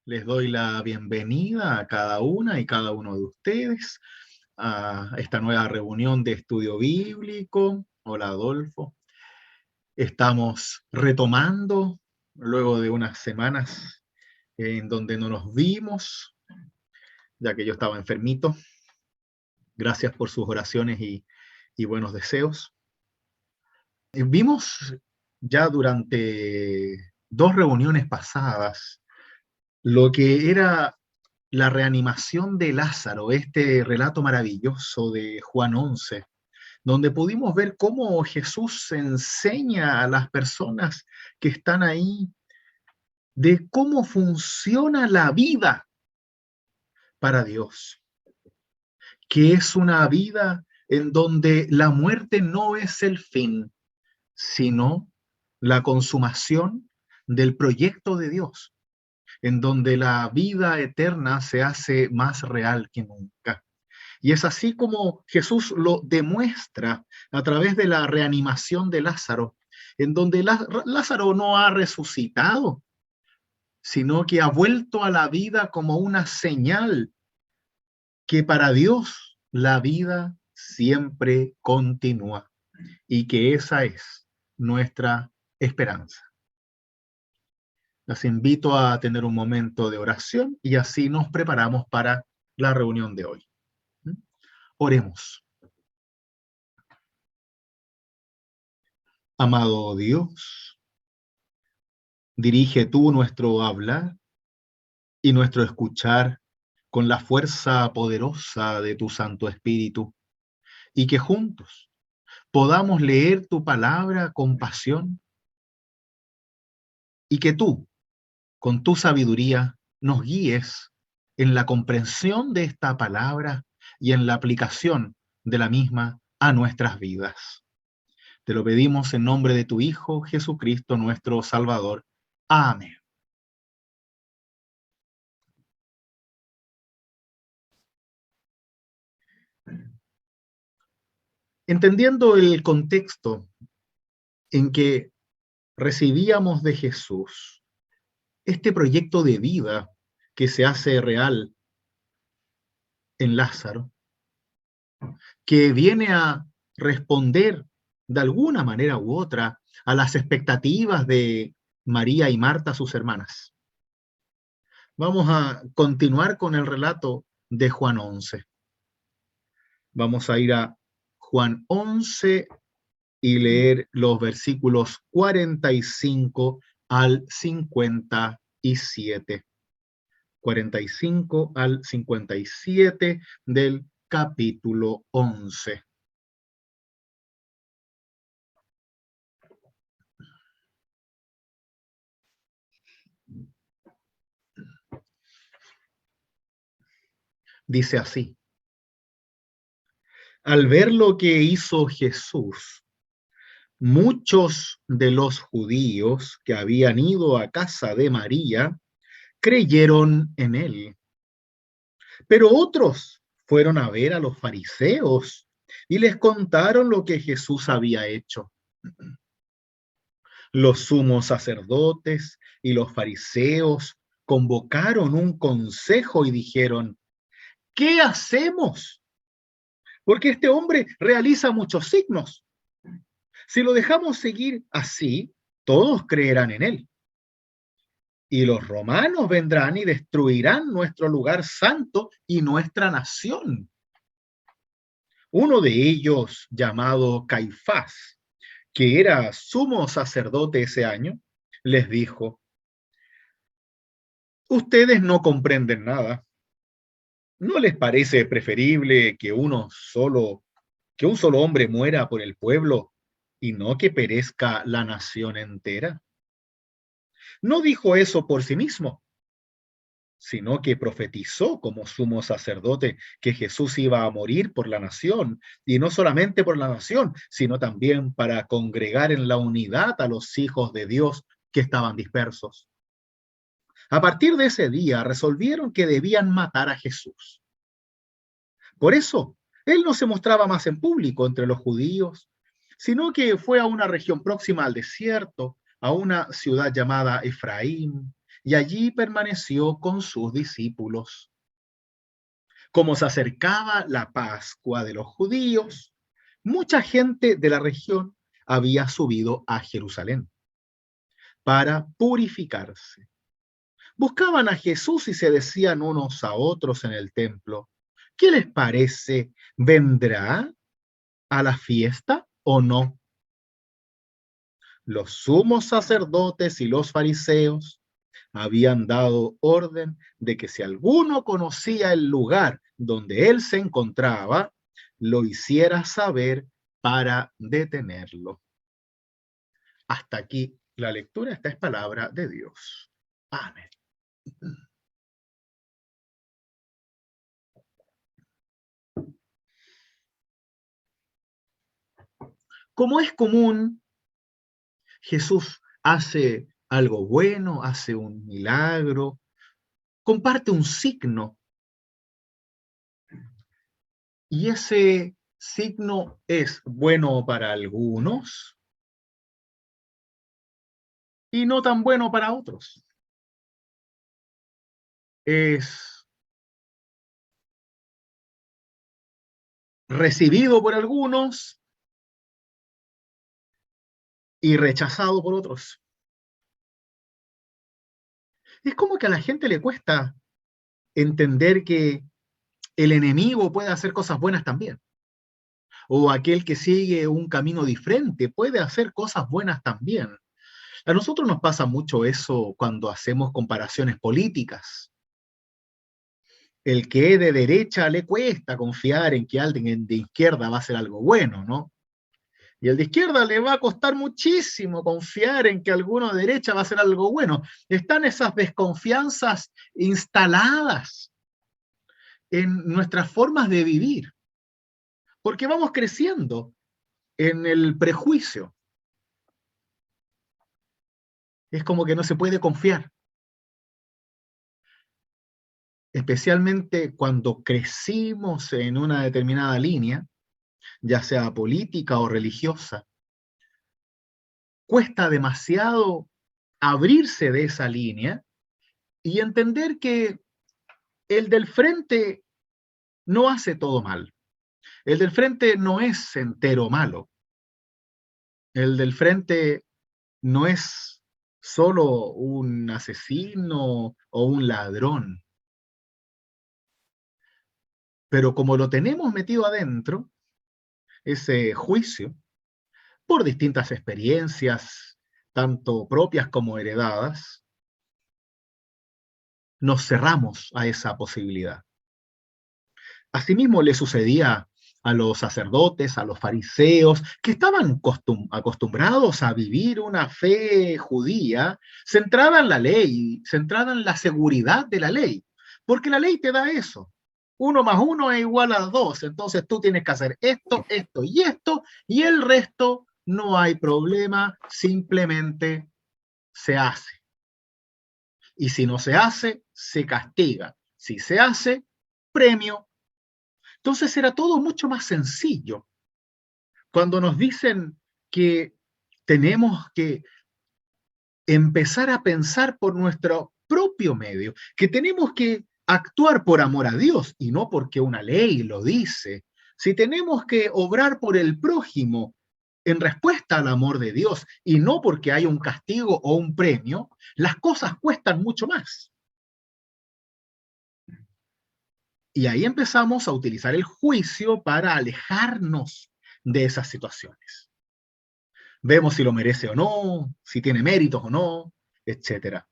Les doy la bienvenida a cada una y cada uno de ustedes a esta nueva reunión de estudio bíblico. Hola, Adolfo. Estamos retomando luego de unas semanas en donde no nos vimos, ya que yo estaba enfermito. Gracias por sus oraciones y buenos deseos. Vimos ya durante dos reuniones pasadas lo que era la reanimación de Lázaro, este relato maravilloso de Juan 11, donde pudimos ver cómo Jesús enseña a las personas que están ahí de cómo funciona la vida para Dios, que es una vida en donde la muerte no es el fin, sino la consumación del proyecto de Dios, en donde la vida eterna se hace más real que nunca. Y es así como Jesús lo demuestra a través de la reanimación de Lázaro, en donde Lázaro no ha resucitado, sino que ha vuelto a la vida como una señal que para Dios la vida siempre continúa y que esa es nuestra esperanza. Las invito a tener un momento de oración y así nos preparamos para la reunión de hoy. Oremos. Amado Dios, dirige tú nuestro hablar y nuestro escuchar con la fuerza poderosa de tu Santo Espíritu, y que juntos podamos leer tu palabra con pasión, y que tú, con tu sabiduría, nos guíes en la comprensión de esta palabra y en la aplicación de la misma a nuestras vidas. Te lo pedimos en nombre de tu Hijo, Jesucristo, nuestro Salvador. Amén. Entendiendo el contexto en que recibíamos de Jesús este proyecto de vida que se hace real en Lázaro, que viene a responder de alguna manera u otra a las expectativas de María y Marta, sus hermanas. Vamos a continuar con el relato de Juan 11. Vamos a ir a Juan 11 y leer los versículos 45 al 57. 45 al 57 del capítulo 11. Dice así: al ver lo que hizo Jesús, muchos de los judíos que habían ido a casa de María creyeron en él. Pero otros fueron a ver a los fariseos y les contaron lo que Jesús había hecho. Los sumos sacerdotes y los fariseos convocaron un consejo y dijeron: ¿qué hacemos? Porque este hombre realiza muchos signos. Si lo dejamos seguir así, todos creerán en él. Y los romanos vendrán y destruirán nuestro lugar santo y nuestra nación. Uno de ellos, llamado Caifás, que era sumo sacerdote ese año, les dijo: ustedes no comprenden nada. ¿No les parece preferible que un solo hombre muera por el pueblo y no que perezca la nación entera? No dijo eso por sí mismo, sino que profetizó como sumo sacerdote que Jesús iba a morir por la nación, y no solamente por la nación, sino también para congregar en la unidad a los hijos de Dios que estaban dispersos. A partir de ese día resolvieron que debían matar a Jesús. Por eso, él no se mostraba más en público entre los judíos, sino que fue a una región próxima al desierto, a una ciudad llamada Efraín, y allí permaneció con sus discípulos. Como se acercaba la Pascua de los judíos, mucha gente de la región había subido a Jerusalén para purificarse. Buscaban a Jesús y se decían unos a otros en el templo: ¿qué les parece? ¿Vendrá a la fiesta o no? Los sumos sacerdotes y los fariseos habían dado orden de que si alguno conocía el lugar donde él se encontraba, lo hiciera saber para detenerlo. Hasta aquí la lectura. Esta es palabra de Dios. Amén. Como es común, Jesús hace algo bueno, hace un milagro, comparte un signo, y ese signo es bueno para algunos y no tan bueno para otros. Es recibido por algunos y rechazado por otros. Es como que a la gente le cuesta entender que el enemigo puede hacer cosas buenas también, o aquel que sigue un camino diferente puede hacer cosas buenas también. A nosotros nos pasa mucho eso cuando hacemos comparaciones políticas. El que es de derecha le cuesta confiar en que alguien de izquierda va a hacer algo bueno, ¿no? Y el de izquierda le va a costar muchísimo confiar en que alguno de derecha va a hacer algo bueno. Están esas desconfianzas instaladas en nuestras formas de vivir, porque vamos creciendo en el prejuicio. Es como que no se puede confiar, especialmente cuando crecimos en una determinada línea, ya sea política o religiosa. Cuesta demasiado abrirse de esa línea y entender que el del frente no hace todo mal. El del frente no es entero malo. El del frente no es solo un asesino o un ladrón. Pero como lo tenemos metido adentro, ese juicio, por distintas experiencias, tanto propias como heredadas, nos cerramos a esa posibilidad. Asimismo le sucedía a los sacerdotes, a los fariseos, que estaban acostumbrados a vivir una fe judía centrada en la ley, centrada en la seguridad de la ley, porque la ley te da eso. 1 más 1 es igual a 2, entonces tú tienes que hacer esto, esto, y el resto no hay problema, simplemente se hace. Y si no se hace, se castiga. Si se hace, premio. Entonces era todo mucho más sencillo. Cuando nos dicen que tenemos que empezar a pensar por nuestro propio medio, que tenemos que actuar por amor a Dios y no porque una ley lo dice, si tenemos que obrar por el prójimo en respuesta al amor de Dios y no porque hay un castigo o un premio, las cosas cuestan mucho más. Y ahí empezamos a utilizar el juicio para alejarnos de esas situaciones. Vemos si lo merece o no, si tiene méritos o no, etcétera.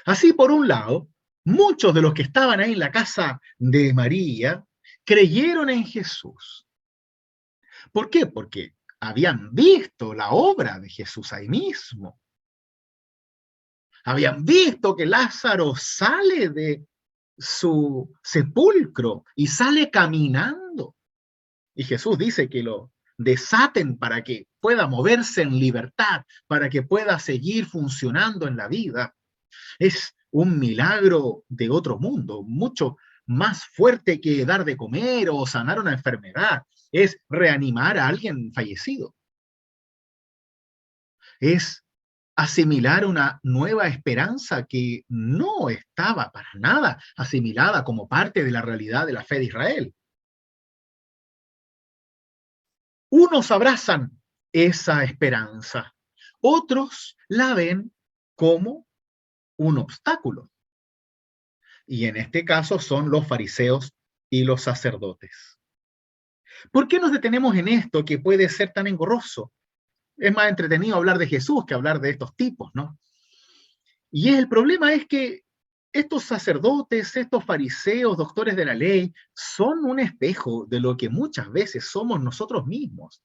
Así, por un lado, muchos de los que estaban ahí en la casa de María creyeron en Jesús. ¿Por qué? Porque habían visto la obra de Jesús ahí mismo. Habían visto que Lázaro sale de su sepulcro y sale caminando. Y Jesús dice que lo desaten para que pueda moverse en libertad, para que pueda seguir funcionando en la vida. Es un milagro de otro mundo, mucho más fuerte que dar de comer o sanar una enfermedad. Es reanimar a alguien fallecido. Es asimilar una nueva esperanza que no estaba para nada asimilada como parte de la realidad de la fe de Israel. Unos abrazan esa esperanza, otros la ven como un obstáculo. Y en este caso son los fariseos y los sacerdotes. ¿Por qué nos detenemos en esto que puede ser tan engorroso? Es más entretenido hablar de Jesús que hablar de estos tipos, ¿no? Y el problema es que estos sacerdotes, estos fariseos, doctores de la ley, son un espejo de lo que muchas veces somos nosotros mismos.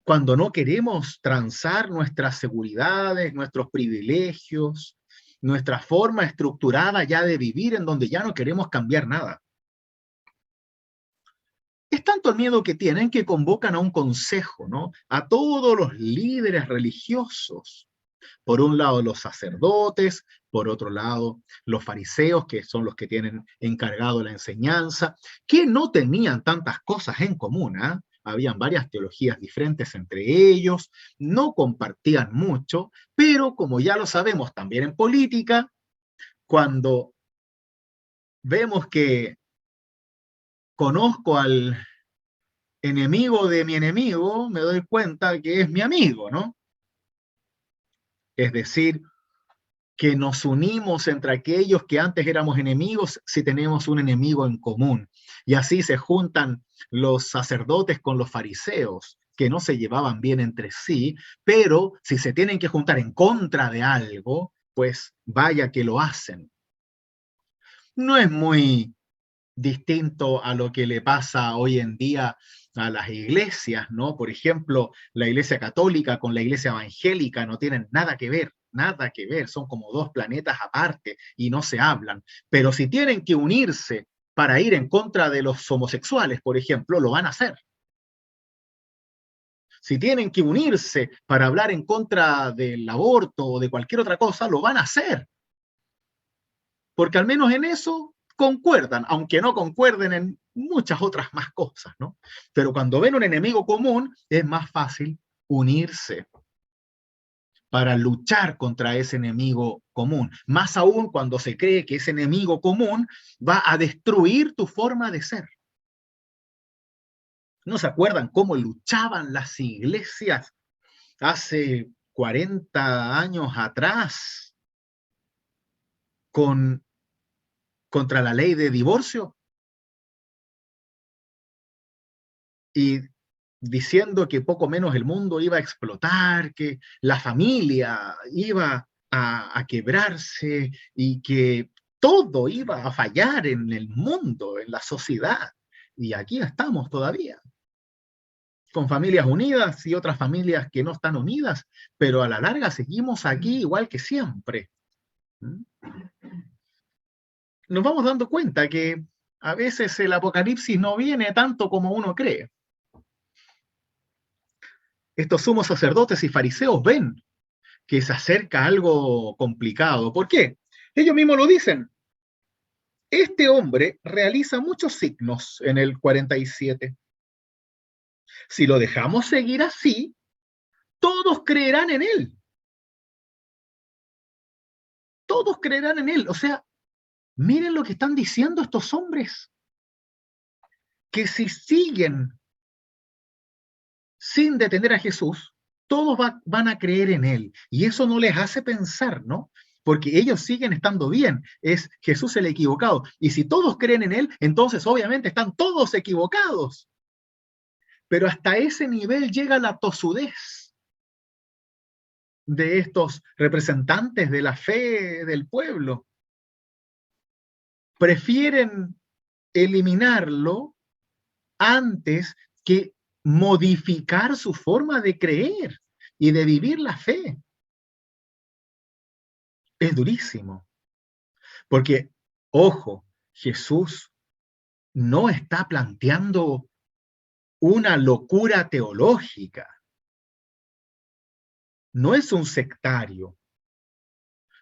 Cuando no queremos transar nuestras seguridades, nuestros privilegios, nuestra forma estructurada ya de vivir en donde ya no queremos cambiar nada. Es tanto el miedo que tienen que convocan a un consejo, ¿no? A todos los líderes religiosos. Por un lado los sacerdotes, por otro lado los fariseos, que son los que tienen encargado la enseñanza, que no tenían tantas cosas en común, ¿eh? Habían varias teologías diferentes entre ellos, no compartían mucho, pero como ya lo sabemos también en política, cuando vemos que conozco al enemigo de mi enemigo, me doy cuenta que es mi amigo, ¿no? Es decir, que nos unimos entre aquellos que antes éramos enemigos si tenemos un enemigo en común. Y así se juntan los sacerdotes con los fariseos, que no se llevaban bien entre sí, pero si se tienen que juntar en contra de algo, pues vaya que lo hacen. No es muy distinto a lo que le pasa hoy en día a las iglesias, ¿no? Por ejemplo, la iglesia católica con la iglesia evangélica no tienen nada que ver, son como dos planetas aparte y no se hablan. Pero si tienen que unirse para ir en contra de los homosexuales, por ejemplo, lo van a hacer. Si tienen que unirse para hablar en contra del aborto o de cualquier otra cosa, lo van a hacer. Porque al menos en eso concuerdan, aunque no concuerden en muchas otras más cosas, ¿no? Pero cuando ven un enemigo común, es más fácil unirse para luchar contra ese enemigo común. Más aún cuando se cree que ese enemigo común va a destruir tu forma de ser. ¿No se acuerdan cómo luchaban las iglesias hace 40 años atrás contra la ley de divorcio? Y diciendo que poco menos el mundo iba a explotar, que la familia iba a quebrarse y que todo iba a fallar en el mundo, en la sociedad. Y aquí estamos todavía, con familias unidas y otras familias que no están unidas, pero a la larga seguimos aquí igual que siempre. Nos vamos dando cuenta que a veces el apocalipsis no viene tanto como uno cree. Estos sumos sacerdotes y fariseos ven que se acerca algo complicado. ¿Por qué? Ellos mismos lo dicen. Este hombre realiza muchos signos en el 47. Si lo dejamos seguir así, todos creerán en él. Todos creerán en él. O sea, miren lo que están diciendo estos hombres. Que si siguen sin detener a Jesús, todos van a creer en él. Y eso no les hace pensar, ¿no? Porque ellos siguen estando bien. Es Jesús el equivocado. Y si todos creen en él, entonces obviamente están todos equivocados. Pero hasta ese nivel llega la tosudez de estos representantes de la fe del pueblo. Prefieren eliminarlo antes que modificar su forma de creer y de vivir la fe. Es durísimo. Porque, ojo, Jesús no está planteando una locura teológica. No es un sectario.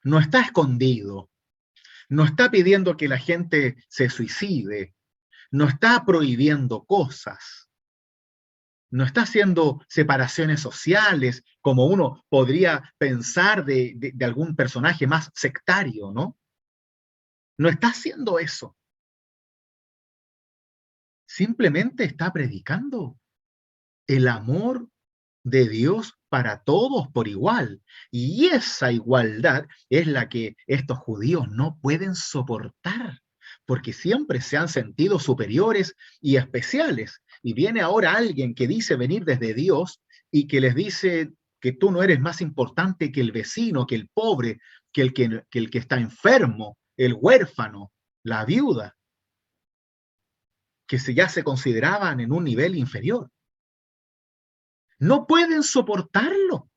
No está escondido. No está pidiendo que la gente se suicide. No está prohibiendo cosas. No está haciendo separaciones sociales, como uno podría pensar de algún personaje más sectario, ¿no? No está haciendo eso. Simplemente está predicando el amor de Dios para todos por igual. Y esa igualdad es la que estos judíos no pueden soportar, porque siempre se han sentido superiores y especiales. Y viene ahora alguien que dice venir desde Dios y que les dice que tú no eres más importante que el vecino, que el pobre, que el que está enfermo, el huérfano, la viuda, que ya se consideraban en un nivel inferior. No pueden soportarlo,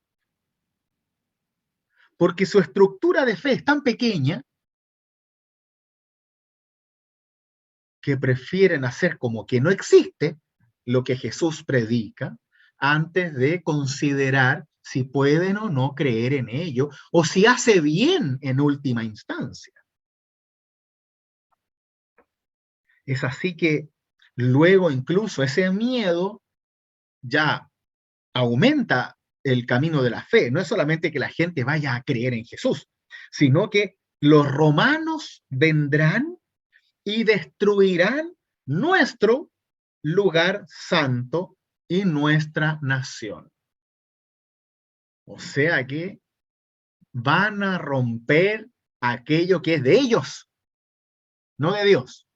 porque su estructura de fe es tan pequeña que prefieren hacer como que no existe lo que Jesús predica antes de considerar si pueden o no creer en ello o si hace bien en última instancia. Es así que luego incluso ese miedo ya aumenta el camino de la fe. No es solamente que la gente vaya a creer en Jesús, sino que los romanos vendrán y destruirán nuestro lugar santo y nuestra nación. O sea que van a romper aquello que es de ellos, no de Dios,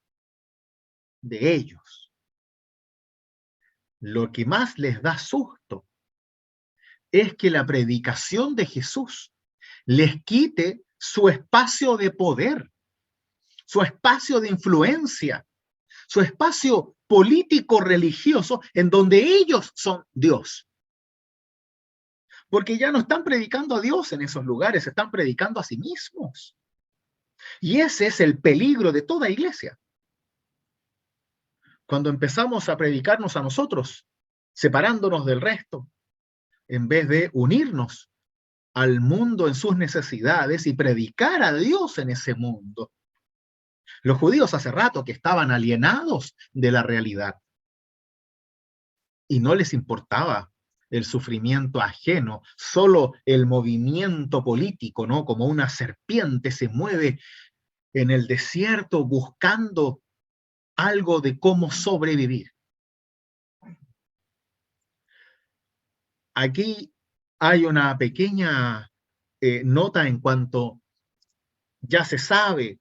de ellos. Lo que más les da susto es que la predicación de Jesús les quite su espacio de poder, su espacio de influencia, su espacio político religioso en donde ellos son Dios. Porque ya no están predicando a Dios en esos lugares, están predicando a sí mismos. Y ese es el peligro de toda iglesia. Cuando empezamos a predicarnos a nosotros, separándonos del resto, en vez de unirnos al mundo en sus necesidades y predicar a Dios en ese mundo. Los judíos hace rato que estaban alienados de la realidad y no les importaba el sufrimiento ajeno, solo el movimiento político, ¿no? Como una serpiente se mueve en el desierto buscando algo de cómo sobrevivir. Aquí hay una pequeña nota en cuanto ya se sabe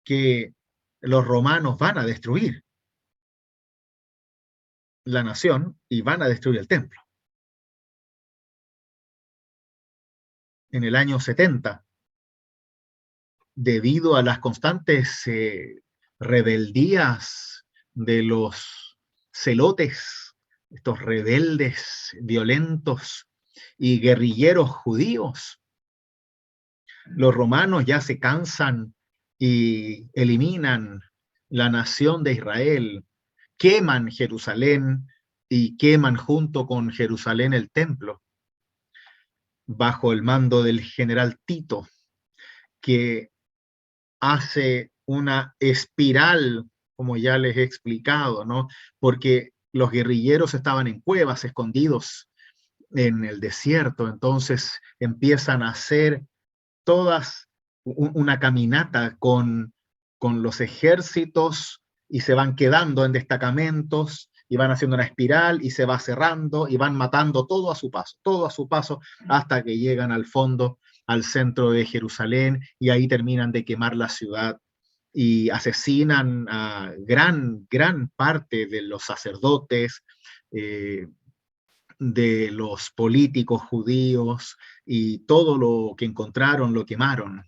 que los romanos van a destruir la nación y van a destruir el templo. En el año 70, debido a las constantes rebeldías de los celotes, estos rebeldes violentos y guerrilleros judíos, los romanos ya se cansan y eliminan la nación de Israel, queman Jerusalén y queman junto con Jerusalén el templo, bajo el mando del general Tito, que hace una espiral, como ya les he explicado, ¿no? Porque los guerrilleros estaban en cuevas, escondidos en el desierto, entonces empiezan a hacer todas una caminata con los ejércitos y se van quedando en destacamentos y van haciendo una espiral y se va cerrando y van matando todo a su paso, hasta que llegan al fondo, al centro de Jerusalén, y ahí terminan de quemar la ciudad y asesinan a gran parte de los sacerdotes, eh, de los políticos judíos, y todo lo que encontraron lo quemaron.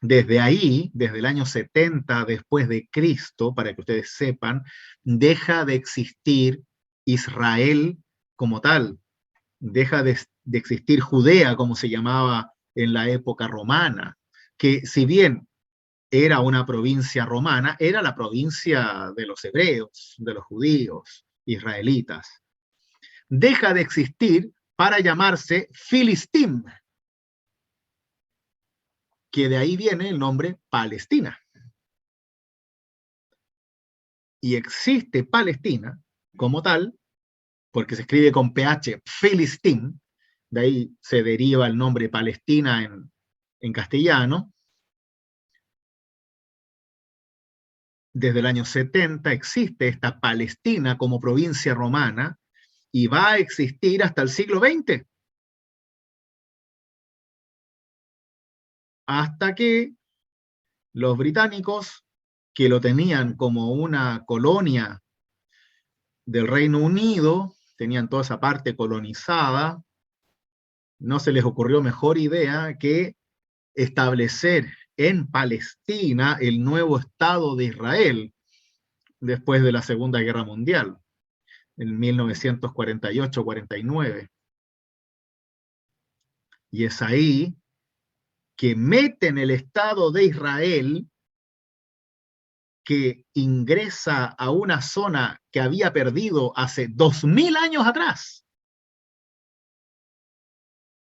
Desde ahí, desde el año 70 después de Cristo, para que ustedes sepan, deja de existir Israel como tal, deja de existir Judea como se llamaba en la época romana, que si bien era una provincia romana, era la provincia de los hebreos, de los judíos, israelitas. Deja de existir para llamarse Filistín, que de ahí viene el nombre Palestina. Y existe Palestina como tal porque se escribe con PH, Filistín, de ahí se deriva el nombre Palestina en castellano. Desde el año 70 existe esta Palestina como provincia romana y va a existir hasta el siglo XX, hasta que los británicos, que lo tenían como una colonia del Reino Unido, tenían toda esa parte colonizada, no se les ocurrió mejor idea que establecer en Palestina el nuevo Estado de Israel después de la Segunda Guerra Mundial, en 1948-49. Y es ahí que meten el Estado de Israel, que ingresa a una zona que había perdido hace 2000 años atrás,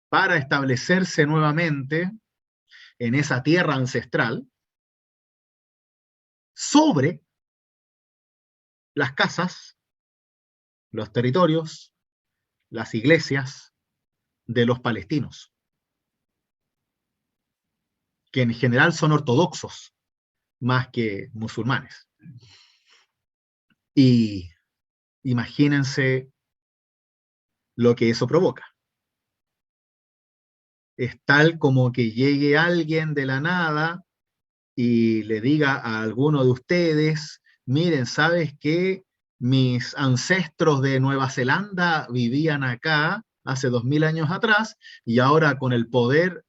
para establecerse nuevamente en esa tierra ancestral, sobre las casas, los territorios, las iglesias de los palestinos, que en general son ortodoxos más que musulmanes. Y imagínense lo que eso provoca. Es tal como que llegue alguien de la nada y le diga a alguno de ustedes, miren, ¿sabes qué? Mis ancestros de Nueva Zelanda vivían acá hace 2000 años atrás y ahora con el poder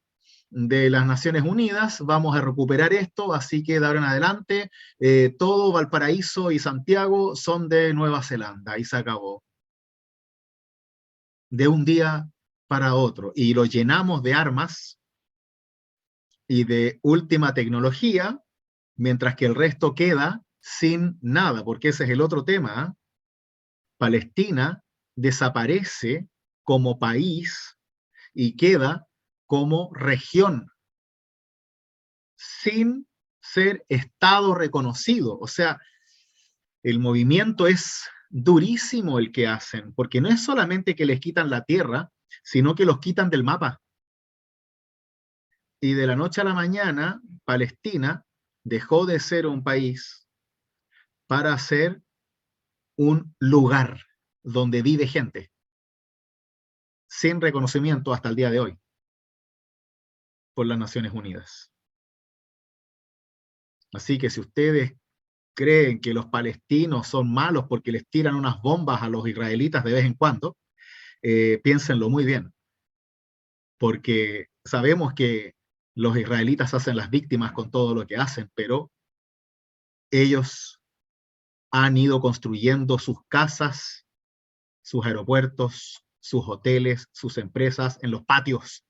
de las Naciones Unidas vamos a recuperar esto, así que de ahora en adelante todo Valparaíso y Santiago son de Nueva Zelanda y se acabó. De un día para otro. Y lo llenamos de armas y de última tecnología, mientras que el resto queda sin nada, porque ese es el otro tema. ¿Eh? Palestina desaparece como país y queda como región, sin ser Estado reconocido. O sea, el movimiento es durísimo el que hacen, porque no es solamente que les quitan la tierra, sino que los quitan del mapa. Y de la noche a la mañana, Palestina dejó de ser un país para ser un lugar donde vive gente, sin reconocimiento hasta el día de hoy por las Naciones Unidas. Así que si ustedes creen que los palestinos son malos porque les tiran unas bombas a los israelitas de vez en cuando, piénsenlo muy bien, porque sabemos que los israelitas hacen las víctimas con todo lo que hacen, pero ellos han ido construyendo sus casas, sus aeropuertos, sus hoteles, sus empresas en los patios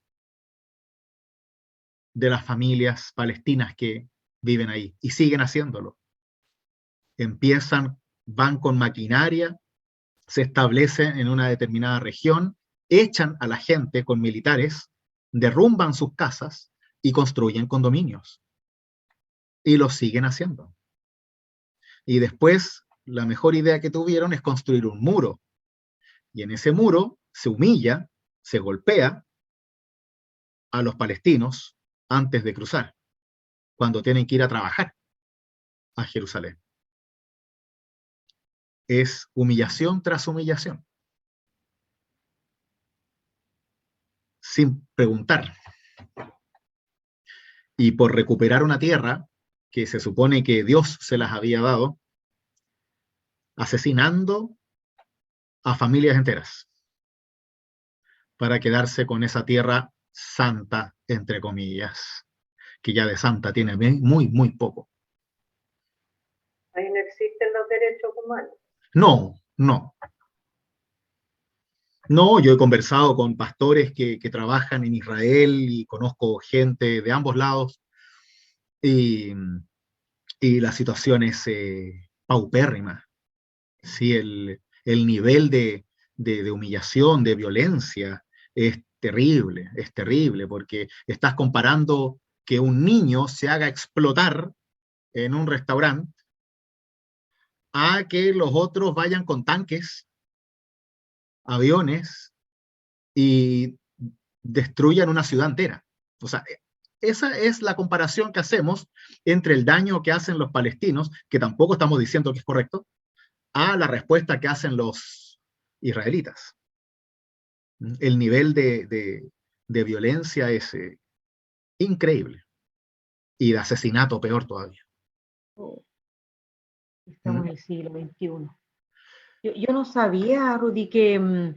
de las familias palestinas que viven ahí y siguen haciéndolo. Empiezan, van con maquinaria, se establecen en una determinada región, echan a la gente con militares, derrumban sus casas y construyen condominios. Y lo siguen haciendo. Y después, la mejor idea que tuvieron es construir un muro. Y en ese muro se humilla, se golpea a los palestinos antes de cruzar, cuando tienen que ir a trabajar a Jerusalén. Es humillación tras humillación, sin preguntar. Y por recuperar una tierra que se supone que Dios se las había dado, asesinando a familias enteras para quedarse con esa tierra santa, entre comillas, que ya de santa tiene muy, muy poco. Ahí no existen los derechos humanos. No, no. No, yo he conversado con pastores que trabajan en Israel y conozco gente de ambos lados y, y la situación es paupérrima. Sí, el nivel de humillación, de violencia es terrible, porque estás comparando que un niño se haga explotar en un restaurante a que los otros vayan con tanques aviones y destruyan una ciudad entera. O sea, esa es la comparación que hacemos entre el daño que hacen los palestinos, que tampoco estamos diciendo que es correcto, a la respuesta que hacen los israelitas. El nivel de violencia es increíble. Y de asesinato peor todavía. Oh, estamos en el siglo XXI. Yo no sabía, Rudy, que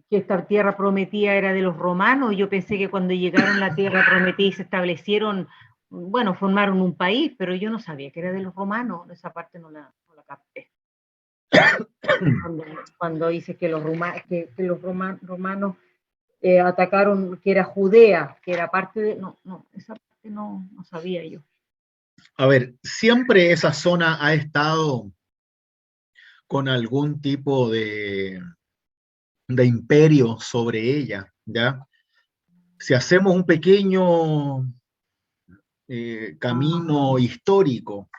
esta tierra prometida era de los romanos. Yo pensé que cuando llegaron a la tierra prometida y se establecieron, bueno, formaron un país, pero yo no sabía que era de los romanos. Esa parte no la capté. Cuando dice que los romanos atacaron, que era Judea, que era parte de... No, esa parte no sabía yo. A ver, siempre esa zona ha estado con algún tipo de imperio sobre ella, ¿ya? Si hacemos un pequeño camino histórico,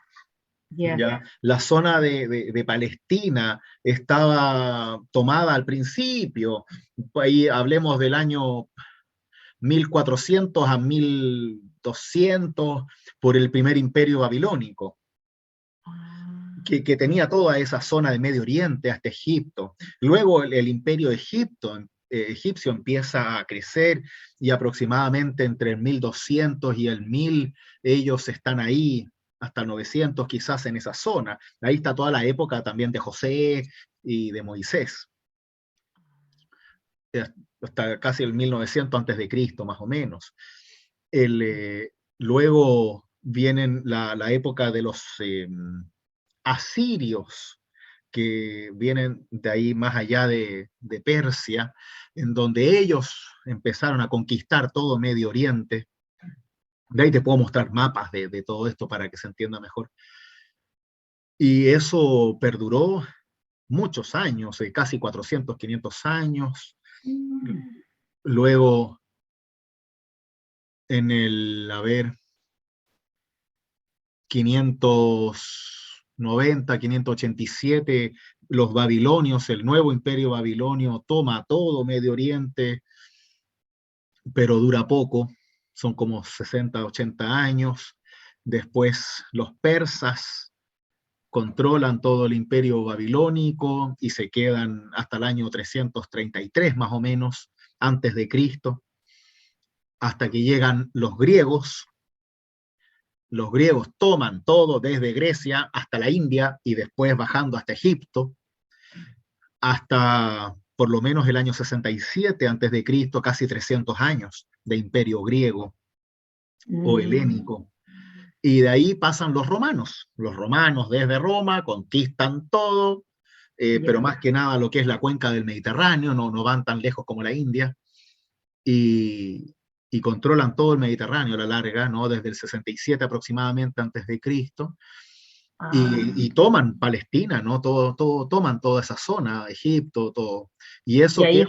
¿ya? La zona de Palestina estaba tomada al principio, ahí hablemos del año 1400 a 1200 por el primer imperio babilónico, que tenía toda esa zona de Medio Oriente hasta Egipto. Luego el imperio egipcio empieza a crecer y aproximadamente entre el 1200 y el 1000 ellos están ahí, hasta 900 quizás en esa zona. Ahí está toda la época también de José y de Moisés, hasta casi el 1900 antes de Cristo, más o menos. Luego vienen la época de los asirios, que vienen de ahí más allá de Persia, en donde ellos empezaron a conquistar todo Medio Oriente. De ahí te puedo mostrar mapas de todo esto para que se entienda mejor. Y eso perduró muchos años, casi 400, 500 años. Luego, en el, 590, 587, los babilonios, el nuevo imperio babilonio toma todo Medio Oriente, pero dura poco, son como 60, 80 años. Después los persas controlan todo el imperio babilónico y se quedan hasta el año 333 más o menos, antes de Cristo, hasta que llegan los griegos. Los griegos toman todo desde Grecia hasta la India y después bajando hasta Egipto, hasta por lo menos el año 67 antes de Cristo, casi 300 años de imperio griego o helénico. Y de ahí pasan los romanos. Los romanos desde Roma conquistan todo, pero más que nada lo que es la cuenca del Mediterráneo, no van tan lejos como la India, y controlan todo el Mediterráneo a la larga, ¿no? Desde el 67 aproximadamente antes de Cristo, y toman Palestina, ¿no? Toman toda esa zona, Egipto, todo. Y eso y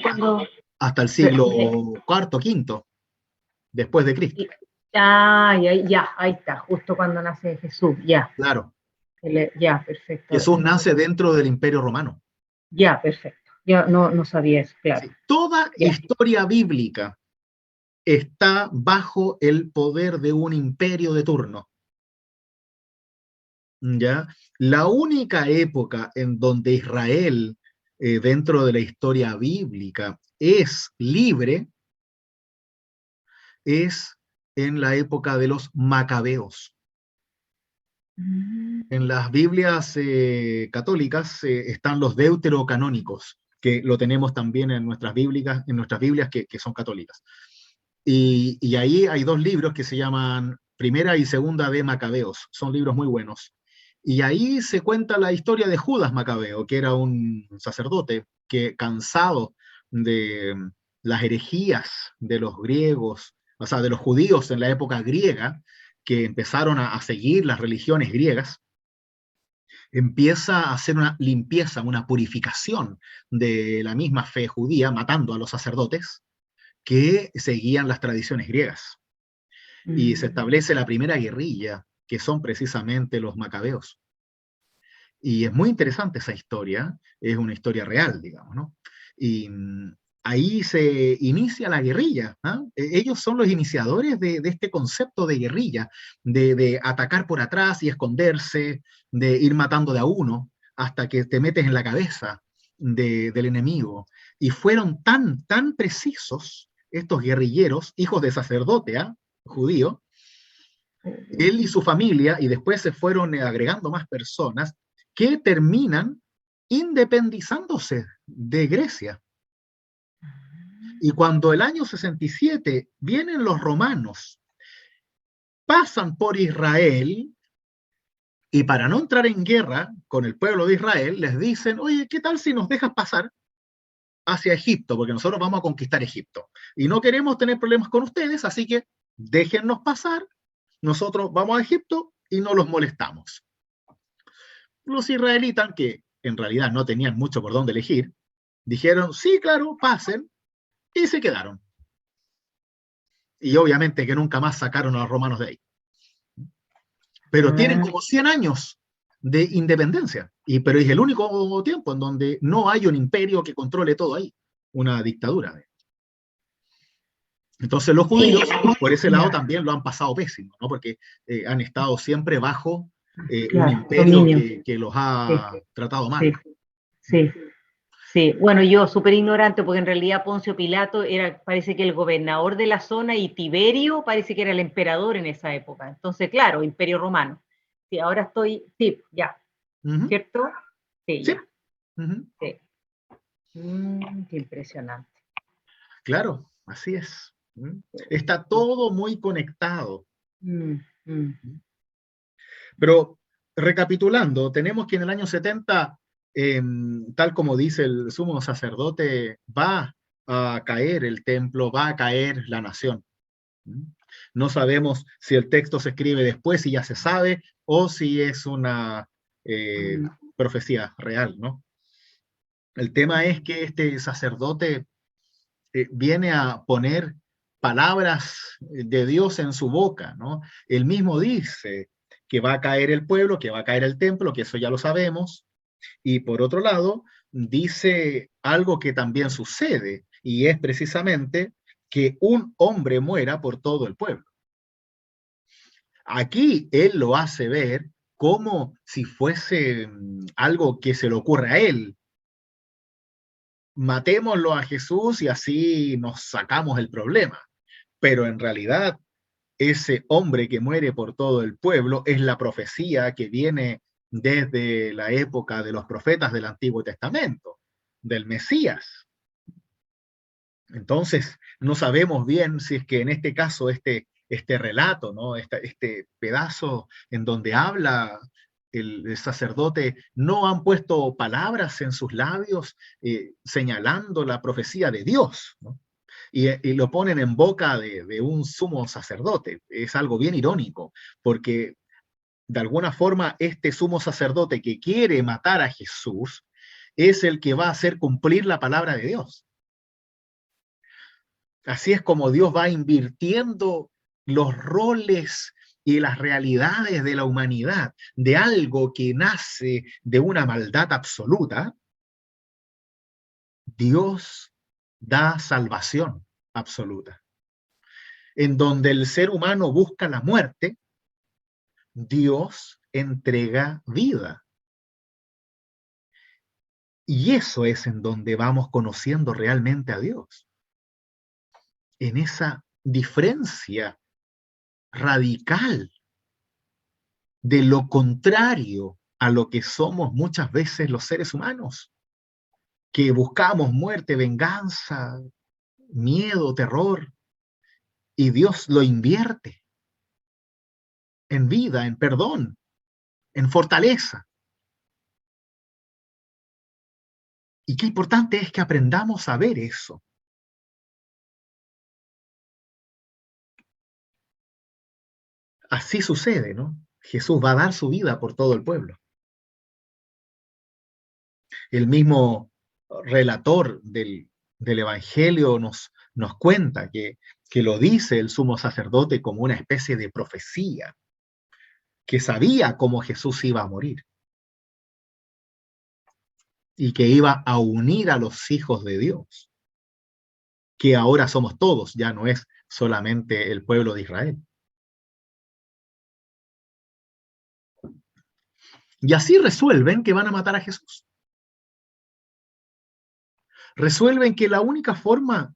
hasta el siglo IV, V, después de Cristo. Ahí está, justo cuando nace Jesús, ya. Claro. Ya, perfecto. Jesús nace dentro del Imperio Romano. Ya, perfecto. Ya no sabía eso, claro. Sí, toda historia bíblica está bajo el poder de un imperio de turno. ¿Ya? La única época en donde Israel, dentro de la historia bíblica, es libre, es en la época de los macabeos. En las Biblias católicas están los deuterocanónicos, que lo tenemos también en nuestras Biblias que son católicas. Y ahí hay dos libros que se llaman Primera y Segunda de Macabeos. Son libros muy buenos. Y ahí se cuenta la historia de Judas Macabeo, que era un sacerdote que, cansado de las herejías de los griegos, o sea, de los judíos en la época griega, que empezaron a seguir las religiones griegas, empieza a hacer una limpieza, una purificación de la misma fe judía, matando a los sacerdotes que seguían las tradiciones griegas. Y se establece la primera guerrilla, que son precisamente los macabeos. Y es muy interesante esa historia, es una historia real, digamos, ¿no? Y ahí se inicia la guerrilla, ¿ah? Ellos son los iniciadores de este concepto de guerrilla, de atacar por atrás y esconderse, de ir matando de a uno hasta que te metes en la cabeza del enemigo. Y fueron tan precisos estos guerrilleros, hijos de sacerdote, ¿ah? Judío, él y su familia, y después se fueron agregando más personas, que terminan independizándose de Grecia. Y cuando el año 67 vienen los romanos, pasan por Israel, y para no entrar en guerra con el pueblo de Israel, les dicen, oye, ¿qué tal si nos dejas pasar hacia Egipto? Porque nosotros vamos a conquistar Egipto. Y no queremos tener problemas con ustedes, así que déjennos pasar, nosotros vamos a Egipto y no los molestamos. Los israelitas, que en realidad no tenían mucho por dónde elegir, dijeron, sí, claro, pasen, y se quedaron. Y obviamente que nunca más sacaron a los romanos de ahí. Pero tienen como 100 años de independencia, pero es el único tiempo en donde no hay un imperio que controle todo ahí, una dictadura. Entonces los judíos, por ese lado, también lo han pasado pésimo, ¿no? Porque han estado siempre bajo un imperio que los ha tratado mal. Sí. Bueno, yo súper ignorante, porque en realidad Poncio Pilato parece que el gobernador de la zona, y Tiberio parece que era el emperador en esa época. Entonces, claro, Imperio Romano. Sí, ahora ya. ¿Cierto? Sí, ya. Sí. Qué impresionante. Claro, así es. Está todo muy conectado. Pero recapitulando, tenemos que en el año 70, tal como dice el sumo sacerdote, va a caer el templo, va a caer la nación. No sabemos si el texto se escribe después y ya se sabe, o si es una profecía real, ¿no? El tema es que este sacerdote viene a poner palabras de Dios en su boca, ¿no? Él mismo dice que va a caer el pueblo, que va a caer el templo, que eso ya lo sabemos, y por otro lado, dice algo que también sucede, y es precisamente que un hombre muera por todo el pueblo. Aquí él lo hace ver como si fuese algo que se le ocurre a él. Matémoslo a Jesús y así nos sacamos el problema. Pero en realidad, ese hombre que muere por todo el pueblo es la profecía que viene desde la época de los profetas del Antiguo Testamento, del Mesías. Entonces, no sabemos bien si es que en este caso, este relato, ¿no? Este pedazo en donde habla el sacerdote, no han puesto palabras en sus labios señalando la profecía de Dios, ¿no? Y lo ponen en boca de un sumo sacerdote. Es algo bien irónico, porque de alguna forma este sumo sacerdote que quiere matar a Jesús es el que va a hacer cumplir la palabra de Dios. Así es como Dios va invirtiendo los roles y las realidades de la humanidad, de algo que nace de una maldad absoluta. Dios da salvación absoluta. En donde el ser humano busca la muerte, Dios entrega vida. Y eso es en donde vamos conociendo realmente a Dios. En esa diferencia radical de lo contrario a lo que somos muchas veces los seres humanos, que buscamos muerte, venganza, miedo, terror, y Dios lo invierte en vida, en perdón, en fortaleza. Y qué importante es que aprendamos a ver eso. Así sucede, ¿no? Jesús va a dar su vida por todo el pueblo. El mismo relator del Evangelio nos cuenta que lo dice el sumo sacerdote como una especie de profecía, que sabía cómo Jesús iba a morir. y que iba a unir a los hijos de Dios, que ahora somos todos, ya no es solamente el pueblo de Israel. Y así resuelven que van a matar a Jesús. Resuelven que la única forma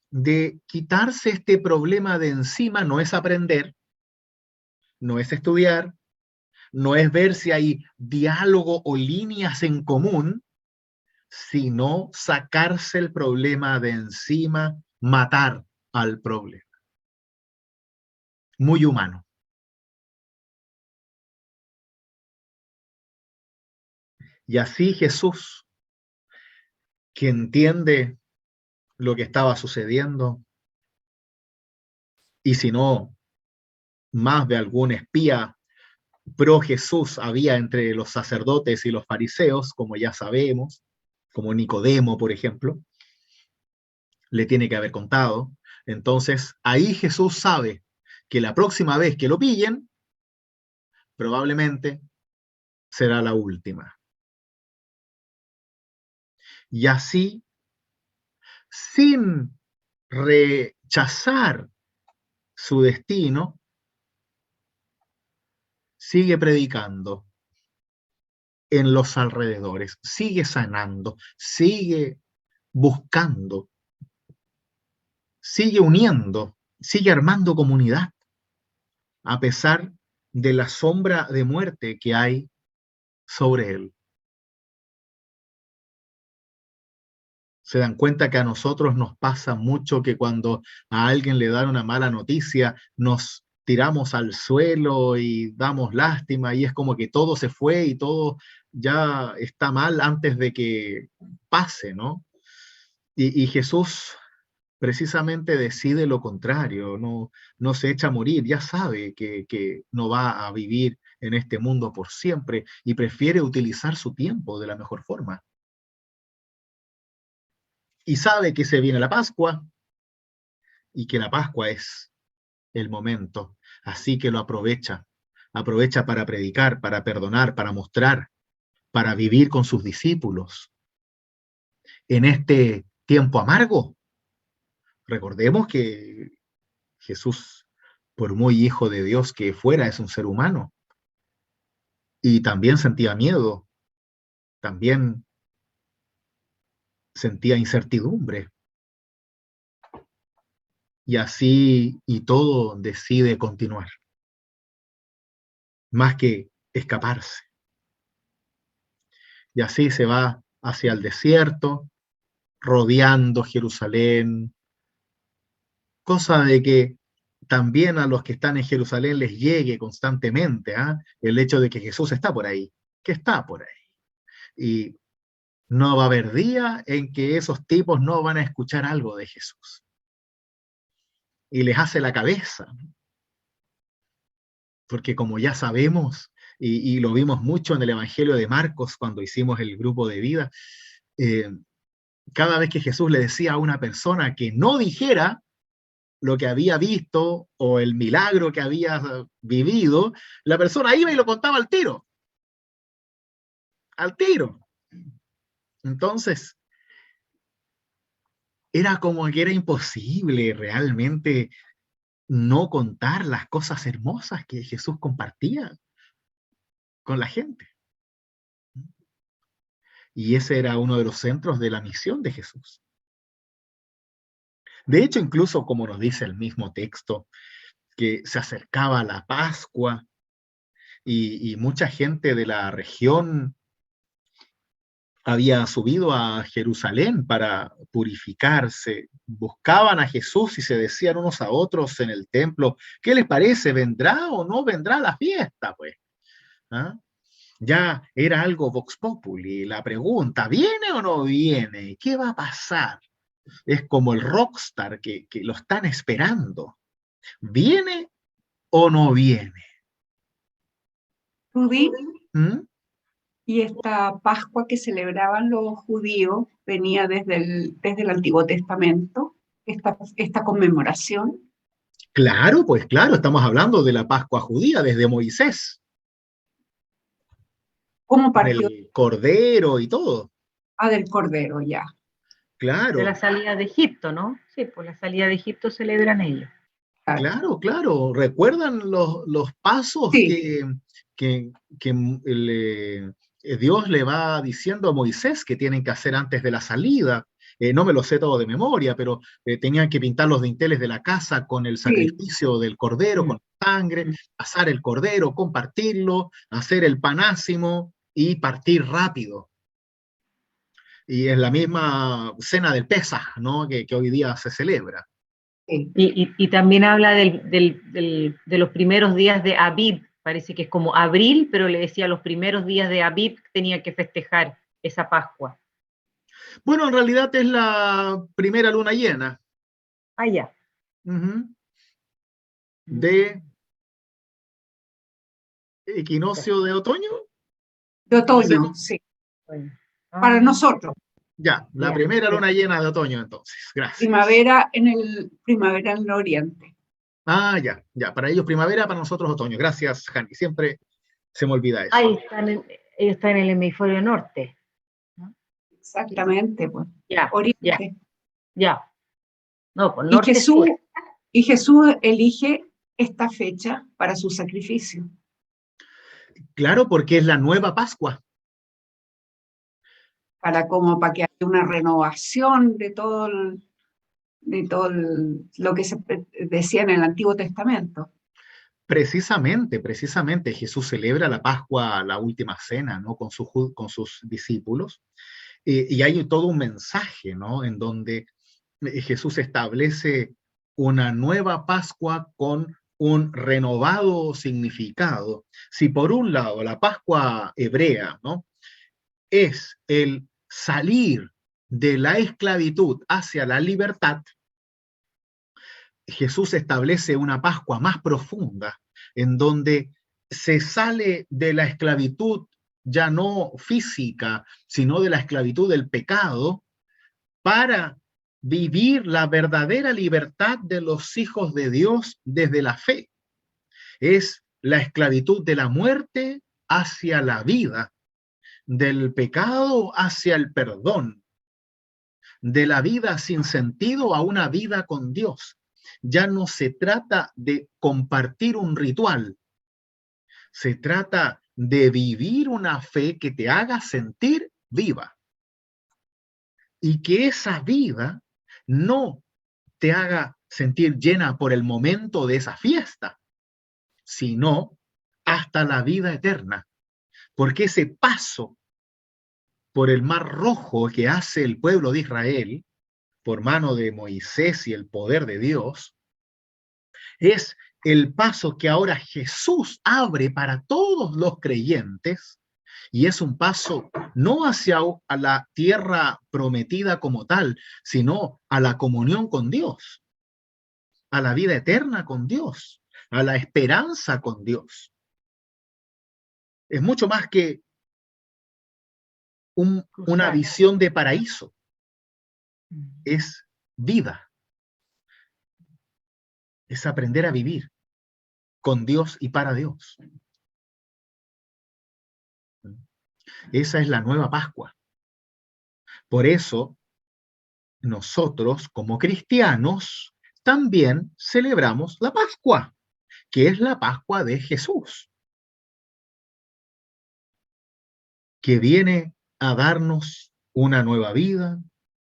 de quitarse este problema de encima no es aprender, no es estudiar, no es ver si hay diálogo o líneas en común, sino sacarse el problema de encima, matar al problema. Muy humano. Y así Jesús, que entiende lo que estaba sucediendo, y si no, más de algún espía pro Jesús había entre los sacerdotes y los fariseos, como ya sabemos, como Nicodemo, por ejemplo, le tiene que haber contado. Entonces, ahí Jesús sabe que la próxima vez que lo pillen, probablemente será la última. Y así, sin rechazar su destino, sigue predicando en los alrededores, sigue sanando, sigue buscando, sigue uniendo, sigue armando comunidad, a pesar de la sombra de muerte que hay sobre él. Se dan cuenta que a nosotros nos pasa mucho que cuando a alguien le dan una mala noticia, nos tiramos al suelo y damos lástima y es como que todo se fue y todo ya está mal antes de que pase, ¿no? Y Jesús precisamente decide lo contrario, no se echa a morir, ya sabe que no va a vivir en este mundo por siempre y prefiere utilizar su tiempo de la mejor forma. Y sabe que se viene la Pascua y que la Pascua es el momento, así que lo aprovecha para predicar, para perdonar, para mostrar, para vivir con sus discípulos. En este tiempo amargo, recordemos que Jesús, por muy hijo de Dios que fuera, es un ser humano. Y también sentía miedo, también sentía incertidumbre. Y así y todo decide continuar, más que escaparse. Y así se va hacia el desierto, rodeando Jerusalén, cosa de que también a los que están en Jerusalén les llegue constantemente el hecho de que Jesús está por ahí, que está por ahí. Y no va a haber día en que esos tipos no van a escuchar algo de Jesús. Y les hace la cabeza. Porque como ya sabemos, y lo vimos mucho en el Evangelio de Marcos cuando hicimos el grupo de vida, cada vez que Jesús le decía a una persona que no dijera lo que había visto o el milagro que había vivido, la persona iba y lo contaba al tiro. Al tiro. Entonces, era como que era imposible realmente no contar las cosas hermosas que Jesús compartía con la gente. Y ese era uno de los centros de la misión de Jesús. De hecho, incluso como nos dice el mismo texto, que se acercaba la Pascua y mucha gente de la región había subido a Jerusalén para purificarse. Buscaban a Jesús y se decían unos a otros en el templo, ¿qué les parece? ¿Vendrá o no vendrá la fiesta? Pues, ¿ah? Ya era algo vox populi, la pregunta, ¿viene o no viene? ¿Qué va a pasar? Es como el rockstar que lo están esperando. ¿Viene o no viene? Rudy, ¿Mm? y esta Pascua que celebraban los judíos venía desde el Antiguo Testamento, esta conmemoración. Claro, pues claro, estamos hablando de la Pascua judía desde Moisés. ¿Cómo partió? del cordero y todo. Ah, del Cordero, ya. De Claro, la salida de Egipto, ¿no? Sí, pues la salida de Egipto celebran ellos. claro, claro. ¿Recuerdan los pasos Sí, que Dios le va diciendo a Moisés que tienen que hacer antes de la salida? No me lo sé todo de memoria, pero tenían que pintar los dinteles de la casa con el sí. sacrificio del cordero, Mm, con sangre, mm. asar el cordero, compartirlo, hacer el panásimo y partir rápido. Y es la misma cena del Pesaj, ¿no? Que hoy día se celebra. Sí. Y también habla de los primeros días de Abib, parece que es como abril, pero le decía los primeros días de Abib que tenía que festejar esa Pascua. Bueno, en realidad es la primera luna llena. Allá. Ujú. De equinoccio de otoño. De No sé. otoño, sí. Bueno. Para Ah, nosotros, Ya, la ya, primera ya. luna llena de otoño, entonces. Gracias. primavera en el oriente. Ah, ya, ya. Para ellos primavera, para nosotros otoño. Gracias, Jani. Siempre se me olvida eso. Ahí están, ellos están en el hemisferio norte, ¿no? Exactamente, pues. Ya, ya, Oriente. ya. No, pues Y norte-sur. Jesús elige esta fecha para su sacrificio, Claro, porque es la nueva Pascua. para que haya una renovación lo que se decía en el Antiguo Testamento. Precisamente, Jesús celebra la Pascua, la última cena, ¿no? Con sus discípulos. Y hay todo un mensaje, ¿no? En donde Jesús establece una nueva Pascua con un renovado significado. Si por un lado la Pascua hebrea, ¿no? Es el salir de la esclavitud hacia la libertad, Jesús establece una Pascua más profunda, en donde se sale de la esclavitud ya no física, sino de la esclavitud del pecado, para vivir la verdadera libertad de los hijos de Dios desde la fe. Es la esclavitud de la muerte hacia la vida, del pecado hacia el perdón, de la vida sin sentido a una vida con Dios. Ya no se trata de compartir un ritual, se trata de vivir una fe que te haga sentir viva y que esa vida no te haga sentir llena por el momento de esa fiesta, sino hasta la vida eterna. Porque ese paso por el mar rojo que hace el pueblo de Israel, por mano de Moisés y el poder de Dios, es el paso que ahora Jesús abre para todos los creyentes, y es un paso no hacia a la tierra prometida como tal, sino a la comunión con Dios, a la vida eterna con Dios, a la esperanza con Dios. Es mucho más que una Cruzar. visión de paraíso, es vida, es aprender a vivir con Dios y para Dios. Esa es la nueva Pascua. Por eso, nosotros como cristianos también celebramos la Pascua, que es la Pascua de Jesús, que viene a darnos una nueva vida,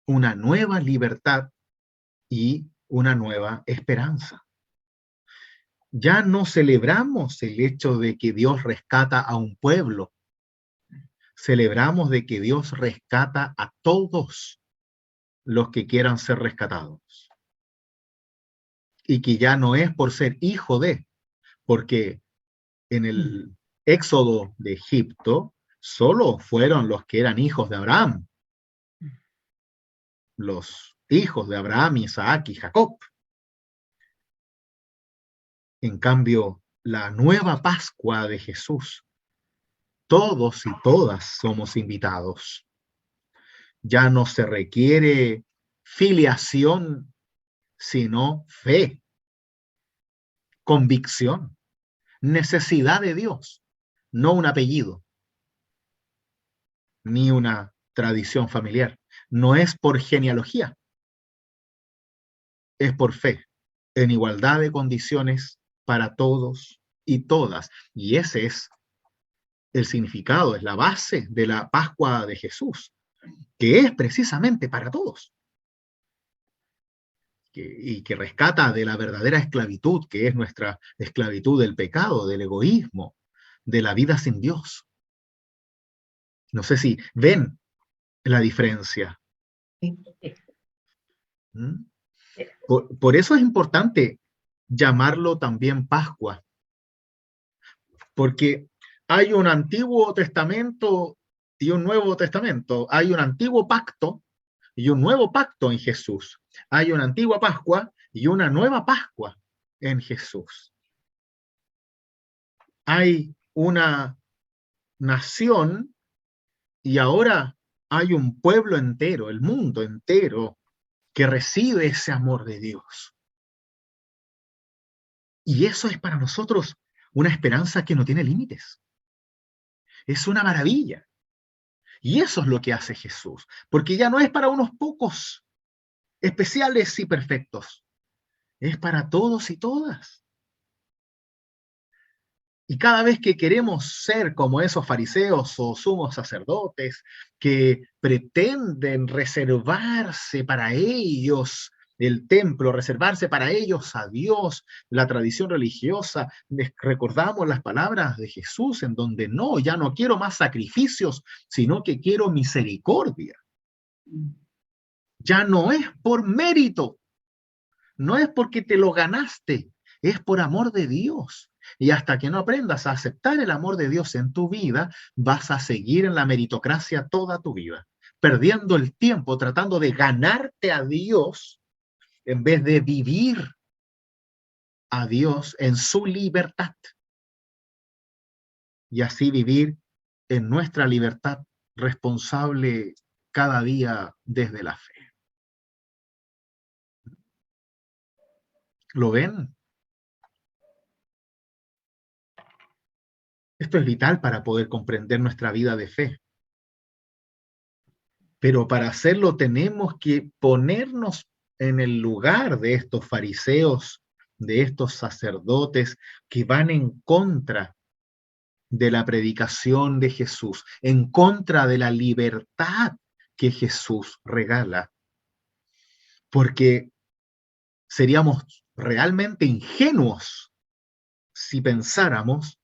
una nueva libertad y una nueva esperanza. Ya no celebramos el hecho de que Dios rescata a un pueblo, celebramos de que Dios rescata a todos los que quieran ser rescatados. Y que ya no es por ser hijo de, porque en el éxodo de Egipto solo fueron los que eran hijos de Abraham, los hijos de Abraham, Isaac y Jacob. En cambio, la nueva Pascua de Jesús, todos y todas somos invitados. Ya no se requiere filiación, sino fe, convicción, necesidad de Dios, no un apellido. ni una tradición familiar. No es por genealogía, es por fe, en igualdad de condiciones para todos y todas. Y ese es el significado, es la base de la Pascua de Jesús, que es precisamente para todos. Y que rescata de la verdadera esclavitud, que es nuestra esclavitud del pecado, del egoísmo, de la vida sin Dios. No sé si ven la diferencia. ¿Mm? Por eso es importante llamarlo también Pascua, porque hay un Antiguo Testamento y un Nuevo Testamento, hay un antiguo pacto y un nuevo pacto en Jesús, hay una antigua Pascua y una nueva Pascua en Jesús. Hay una nación y ahora hay un pueblo entero, el mundo entero, que recibe ese amor de Dios. Y eso es para nosotros una esperanza que no tiene límites. Es una maravilla. Y eso es lo que hace Jesús, porque ya no es para unos pocos especiales y perfectos, es para todos y todas. Y cada vez que queremos ser como esos fariseos o sumos sacerdotes que pretenden reservarse para ellos el templo, reservarse para ellos a Dios, la tradición religiosa, recordamos las palabras de Jesús en donde no, ya no quiero más sacrificios, sino que quiero misericordia. Ya no es por mérito, no es porque te lo ganaste, es por amor de Dios. Y hasta que no aprendas a aceptar el amor de Dios en tu vida, vas a seguir en la meritocracia toda tu vida, perdiendo el tiempo tratando de ganarte a Dios en vez de vivir a Dios en su libertad. Y así vivir en nuestra libertad responsable cada día desde la fe. ¿Lo ven? Esto es vital para poder comprender nuestra vida de fe. Pero para hacerlo tenemos que ponernos en el lugar de estos fariseos, de estos sacerdotes que van en contra de la predicación de Jesús, en contra de la libertad que Jesús regala. Porque seríamos realmente ingenuos si pensáramos